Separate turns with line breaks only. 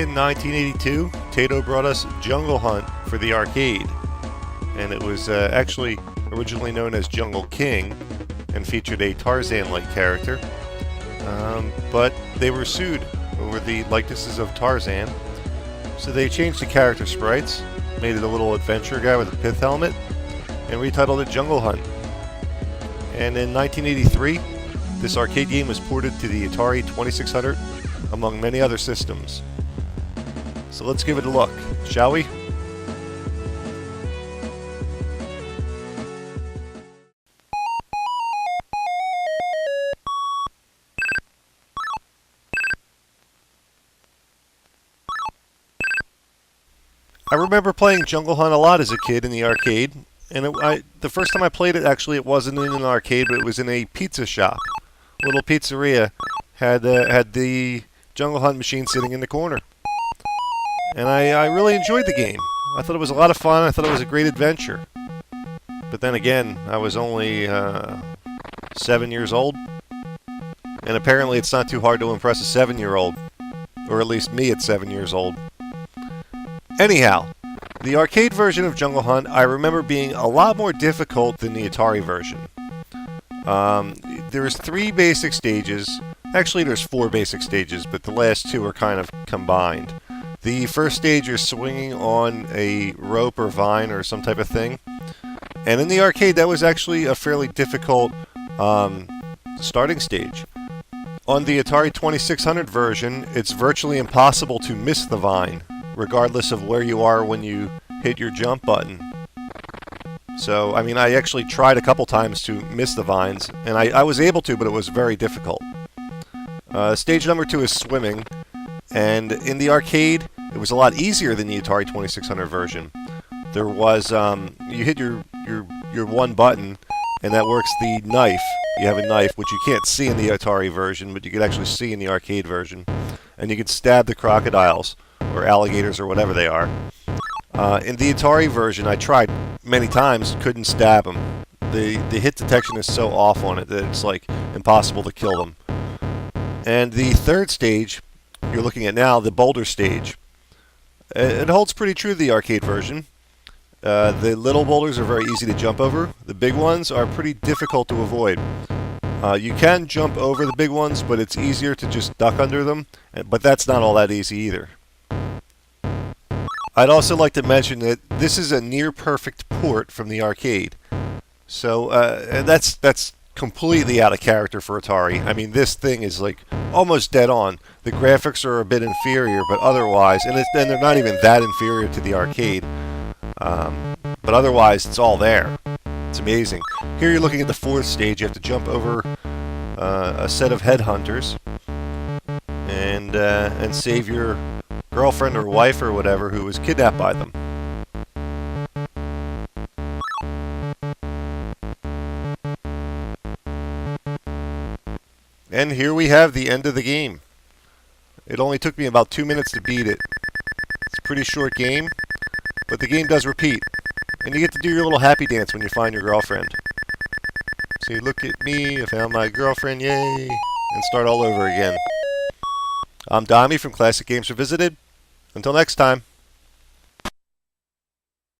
in 1982, Tato brought us Jungle Hunt for the arcade. And it was actually originally known as Jungle King and featured a Tarzan-like character. But they were sued over the likenesses of Tarzan. So they changed the character sprites, made it a little adventure guy with a pith helmet, and retitled it Jungle Hunt. And in 1983, this arcade game was ported to the Atari 2600, among many other systems. So let's give it a look, shall we? I remember playing Jungle Hunt a lot as a kid in the arcade, and the first time I played it, actually, it wasn't in an arcade, but it was in a pizza shop. A little pizzeria had the Jungle Hunt machine sitting in the corner. And I really enjoyed the game. I thought it was a lot of fun. I thought it was a great adventure. But then again, I was only 7 years old. And apparently it's not too hard to impress a 7-year-old. Or at least me at 7 years old. Anyhow, the arcade version of Jungle Hunt I remember being a lot more difficult than the Atari version. There's 3 basic stages. Actually, there's 4 basic stages, but the last 2 are kind of combined. The first stage you're swinging on a rope or vine or some type of thing. And in the arcade, that was actually a fairly difficult starting stage. On the Atari 2600 version, it's virtually impossible to miss the vine, regardless of where you are when you hit your jump button. So, I mean, I actually tried a couple times to miss the vines, and I was able to, but it was very difficult. Stage number 2 is swimming, and in the arcade, it was a lot easier than the Atari 2600 version. There was, you hit your one button, and that works the knife. You have a knife, which you can't see in the Atari version, but you can actually see in the arcade version. And you can stab the crocodiles, or alligators, or whatever they are. In the Atari version, I tried many times, couldn't stab them. The hit detection is so off on it that it's like impossible to kill them. And the third stage, you're looking at now, the boulder stage. It holds pretty true to the arcade version. The little boulders are very easy to jump over. The big ones are pretty difficult to avoid. You can jump over the big ones, but it's easier to just duck under them. But that's not all that easy either. I'd also like to mention that this is a near-perfect port from the arcade. So that's completely out of character for Atari. I mean, this thing is like almost dead on. The graphics are a bit inferior, but otherwise, and they're not even that inferior to the arcade. But otherwise, it's all there. It's amazing. Here you're looking at the 4th stage. You have to jump over a set of headhunters and save your girlfriend or wife or whatever who was kidnapped by them. And here we have the end of the game. It only took me about 2 minutes to beat it. It's a pretty short game, but the game does repeat. And you get to do your little happy dance when you find your girlfriend. So you look at me, I found my girlfriend, yay, and start all over again. I'm Dommy from Classic Games Revisited. Until next time.